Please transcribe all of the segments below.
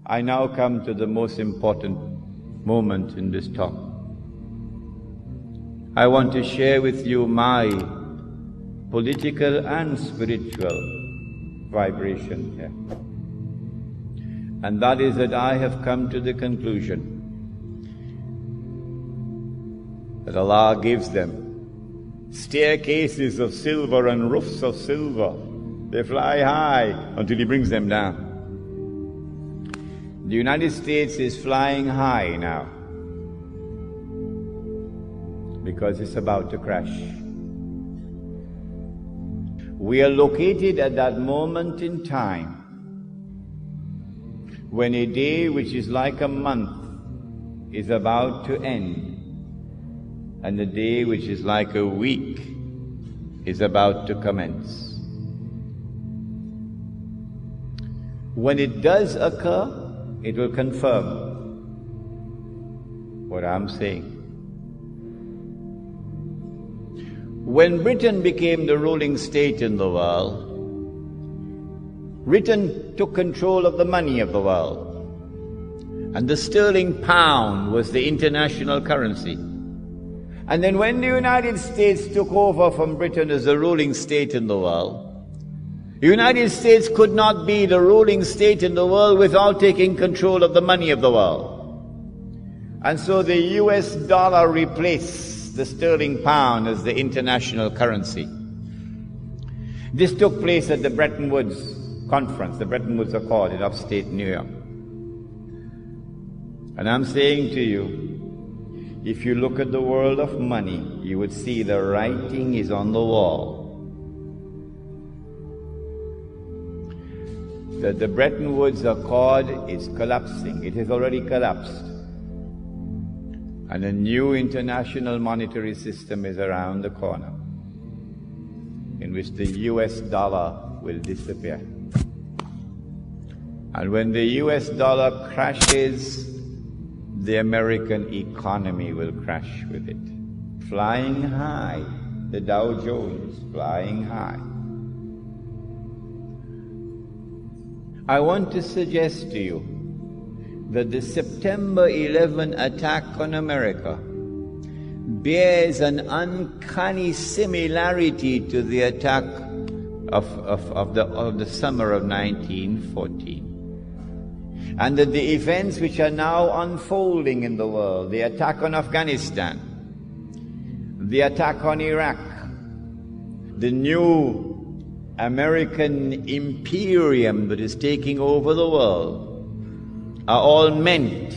I now come to the most important moment in this talk. I want to share with you my political and spiritual vibration here. And that is that I have come to the conclusion that Allah gives them staircases of silver and roofs of silver. They fly high until He brings them down. The United States is flying high now because it's about to crash. We are located at that moment in time when a day which is like a month is about to end, and a day which is like a week is about to commence. When it does occur, it will confirm what I'm saying. When Britain became the ruling state in the world, Britain took control of the money of the world, and the sterling pound was the international currency. And then when the United States took over from Britain as the ruling state in the world, the United States could not be the ruling state in the world without taking control of the money of the world. And so the US dollar replaced the sterling pound as the international currency. This took place at the Bretton Woods Conference, the Bretton Woods Accord in upstate New York. And I'm saying to you, if you look at the world of money, you would see the writing is on the wall. That the Bretton Woods Accord is collapsing. It has already collapsed. And a new international monetary system is around the corner, in which the US dollar will disappear. And when the US dollar crashes, the American economy will crash with it. Flying high, the Dow Jones flying high. I want to suggest to you that the September 11 attack on America bears an uncanny similarity to the attack of the summer of 1914. And that the events which are now unfolding in the world, the attack on Afghanistan, the attack on Iraq, the new American imperium that is taking over the world, are all meant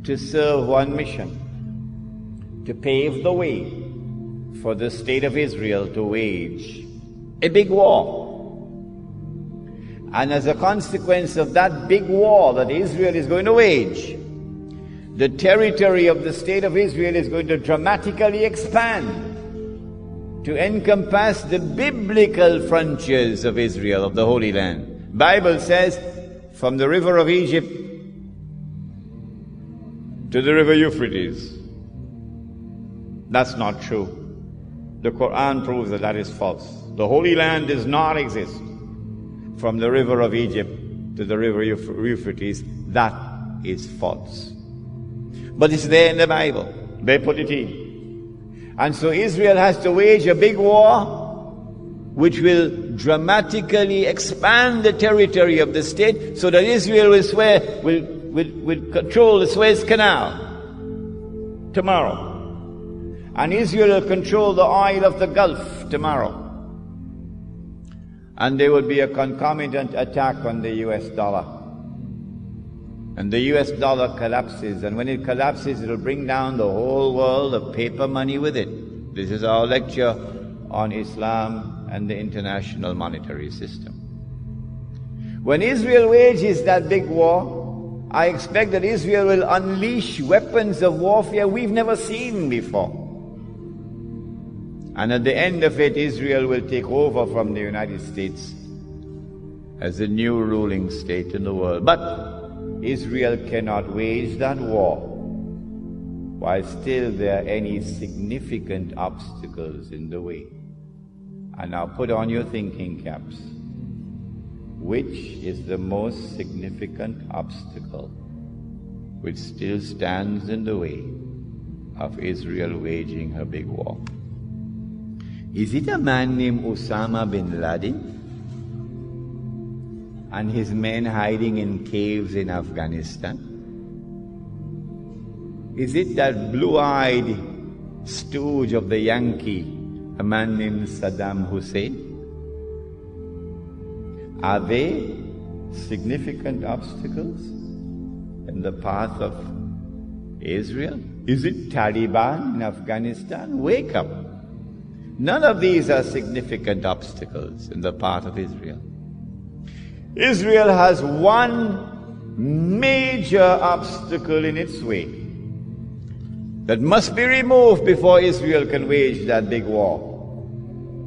to serve one mission: to pave the way for the state of Israel to wage a big war. And as a consequence of that big war that Israel is going to wage, the territory of the state of Israel is going to dramatically expand to encompass the biblical frontiers of Israel, of the Holy Land. Bible says, from the river of Egypt to the river Euphrates. That's not true. The Quran proves that that is false. The Holy Land does not exist. From the river of Egypt to the river Euphrates, that is false. But it's there in the Bible. They put it in. And so Israel has to wage a big war which will dramatically expand the territory of the state so that Israel will control the Suez Canal tomorrow. And Israel will control the oil of the Gulf tomorrow. And there will be a concomitant attack on the US dollar. And the US dollar collapses, and when it collapses, it will bring down the whole world of paper money with it. This is our lecture on Islam and the international monetary system. When Israel wages that big war, I expect that Israel will unleash weapons of warfare we've never seen before. And at the end of it, Israel will take over from the United States as the new ruling state in the world. But Israel cannot wage that war while still there are any significant obstacles in the way. And now put on your thinking caps. which is the most significant obstacle which still stands in the way of Israel waging her big war? Is it a man named Osama bin Laden and his men hiding in caves in Afghanistan? Is it that blue-eyed stooge of the Yankee, a man named Saddam Hussein? Are they significant obstacles in the path of Israel? Is it Taliban in Afghanistan? Wake up. None of these are significant obstacles in the path of Israel. Israel has one major obstacle in its way that must be removed before Israel can wage that big war,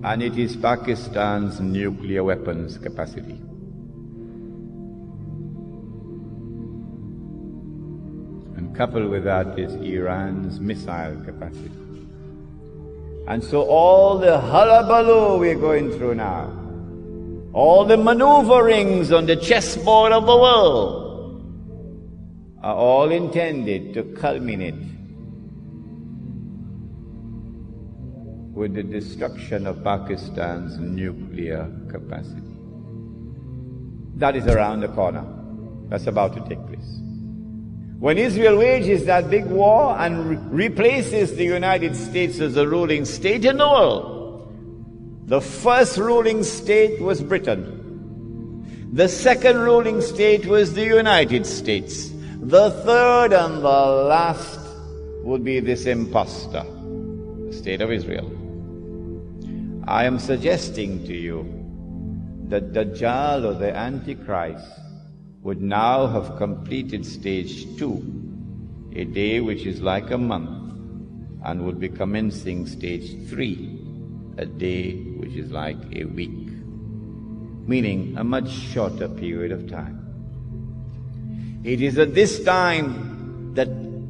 and it is Pakistan's nuclear weapons capacity. And coupled with that is Iran's missile capacity. And so all the hullabaloo we're going through now, all the maneuverings on the chessboard of the world, are all intended to culminate with the destruction of Pakistan's nuclear capacity. That is around the corner. That's about to take place. When Israel wages that big war and replaces the United States as the ruling state in the world, the first ruling state was Britain. The second ruling state was the United States. The third and the last would be this imposter, the state of Israel. I am suggesting to you that Dajjal, or the Antichrist, would now have completed stage 2, a day which is like a month, and would be commencing stage 3, a day which is like a week, meaning a much shorter period of time. It is at this time that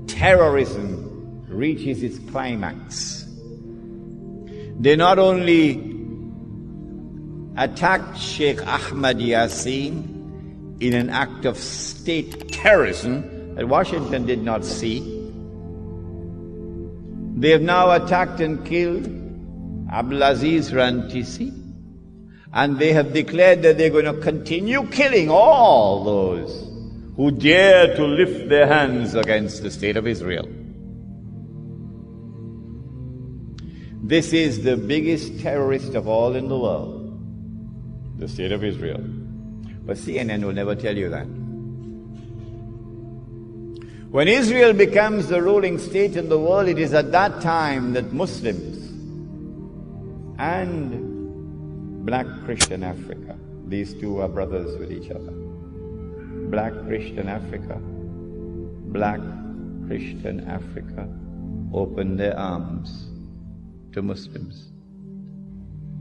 terrorism reaches its climax. They not only attacked Sheikh Ahmad Yasin in an act of state terrorism that Washington did not see. They have now attacked and killed Abdulaziz Rantisi, and they have declared that they're going to continue killing all those who dare to lift their hands against the state of Israel. This is the biggest terrorist of all in the world, the state of Israel. But CNN will never tell you that. When Israel becomes the ruling state in the world, it is at that time that Muslims and black Christian Africa, these two are brothers with each other. Black Christian Africa, black Christian Africa opened their arms to Muslims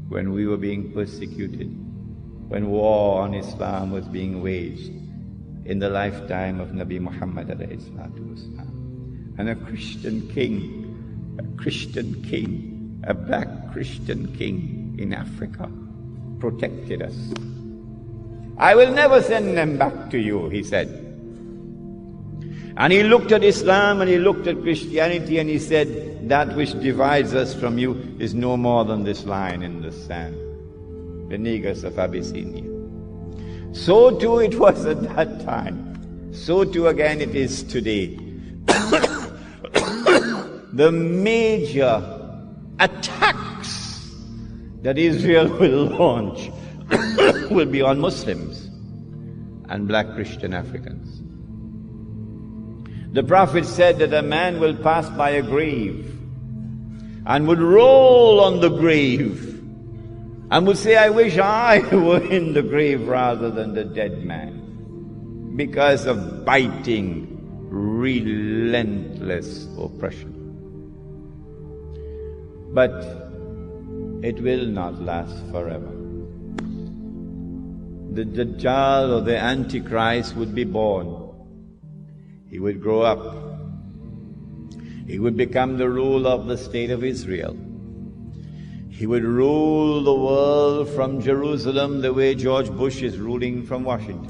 when we were being persecuted, when war on Islam was being waged in the lifetime of Nabi Muhammad alayhi salatu wasalam. And a Christian king, a black Christian king in Africa protected us. I will never send them back to you, he said. And he looked at Islam and he looked at Christianity and he said, that which divides us from you is no more than this line in the sand, the Negus of Abyssinia. So too it was at that time. So too again it is today. The major attacks that Israel will launch will be on Muslims and black Christian Africans. The Prophet said that a man will pass by a grave and would roll on the grave and would say, I wish I were in the grave rather than the dead man, because of biting, relentless oppression. But it will not last forever. The Dajjal, or the Antichrist, would be born. He would grow up. He would become the ruler of the state of Israel. He would rule the world from Jerusalem the way George Bush is ruling from Washington.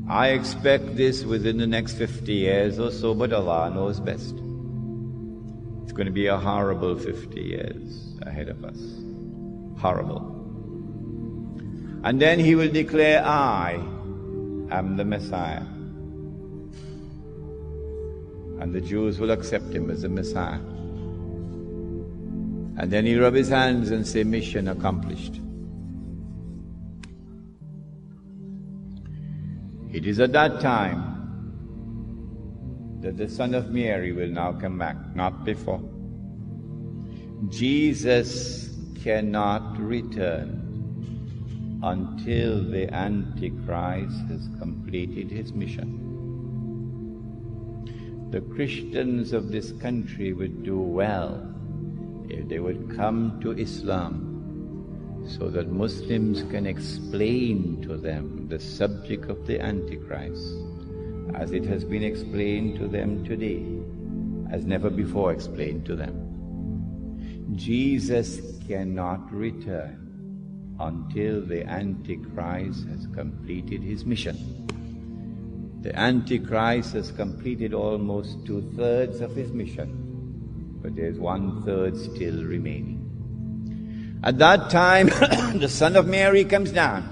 I expect this within the next 50 years or so, but Allah knows best. It's going to be a horrible 50 years ahead of us. Horrible. And then he will declare, I am the Messiah. And the Jews will accept him as the Messiah. And then he'll rub his hands and say, mission accomplished. It is at that time that the Son of Mary will now come back, not before. Jesus cannot return until the Antichrist has completed his mission. The Christians of this country would do well if they would come to Islam so that Muslims can explain to them the subject of the Antichrist as it has been explained to them today, as never before explained to them. Jesus cannot return until the Antichrist has completed his mission. The Antichrist has completed almost 2/3 of his mission, but there's 1/3 still remaining. At that time, the Son of Mary comes down,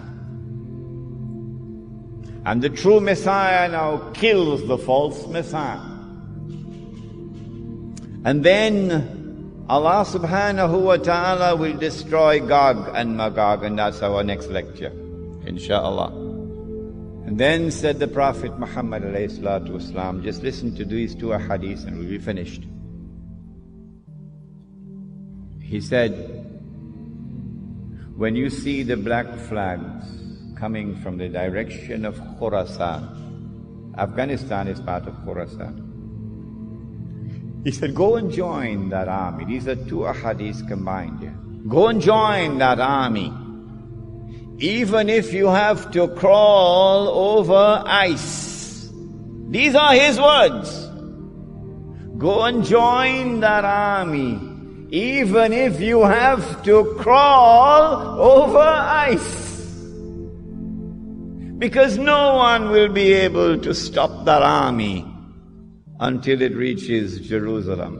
and the true Messiah now kills the false Messiah. And then Allah subhanahu wa ta'ala will destroy Gog and Magog, and that's our next lecture, inshaAllah. And then said the Prophet Muhammad alayhi salatu wasalam, just listen to these two ahadith and we'll be finished. He said, when you see the black flags coming from the direction of Khurasan, Afghanistan is part of Khurasan. He said, go and join that army. These are two ahadith combined here. Go and join that army. Even if you have to crawl over ice. These are his words. Go and join that army. Even if you have to crawl over ice. Because no one will be able to stop that army until it reaches Jerusalem.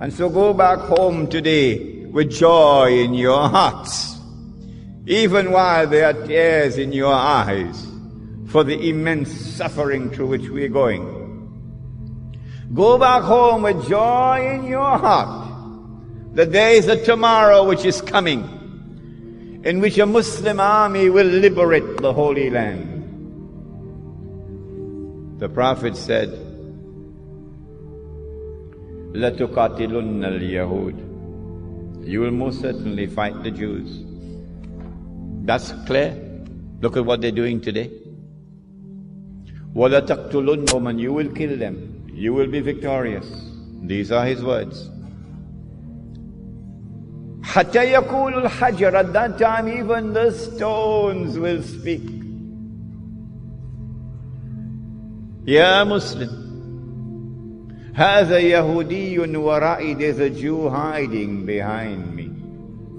And so go back home today with joy in your hearts, even while there are tears in your eyes for the immense suffering through which we are going. Go back home with joy in your heart that there is a tomorrow which is coming, in which a Muslim army will liberate the Holy Land. The Prophet said, لَتُقَاتِلُنَّ الْيَهُودِ, you will most certainly fight the Jews. That's clear. Look at what they're doing today. وَلَتَقْتُلُنَّهُمْ, you will kill them. You will be victorious. These are his words. حَتَّى يَقُولُ الْحَجَرُ, at that time even the stones will speak. Ya Muslim, هَذَا يَهُودِيٌّ وَرَائِي, there's a Jew hiding behind me.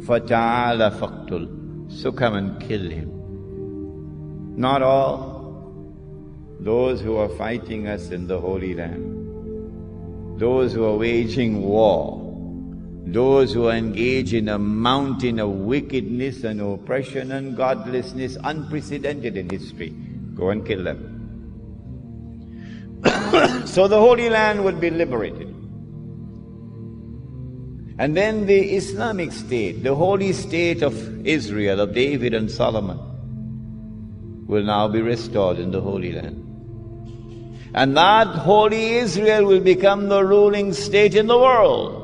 فَتَعَالَ فَقْتُلْ, so come and kill him. Not all. Those who are fighting us in the Holy Land, those who are waging war, those who are engaged in a mountain of wickedness and oppression and godlessness unprecedented in history, go and kill them. So the Holy Land would be liberated. And then the Islamic State, the holy state of Israel, of David and Solomon, will now be restored in the Holy Land. And that holy Israel will become the ruling state in the world.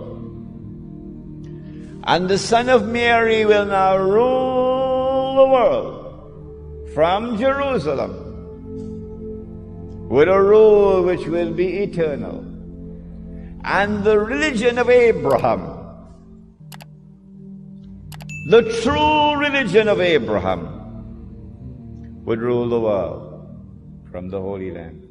And the Son of Mary will now rule the world from Jerusalem with a rule which will be eternal. And the religion of Abraham, the true religion of Abraham, would rule the world from the Holy Land.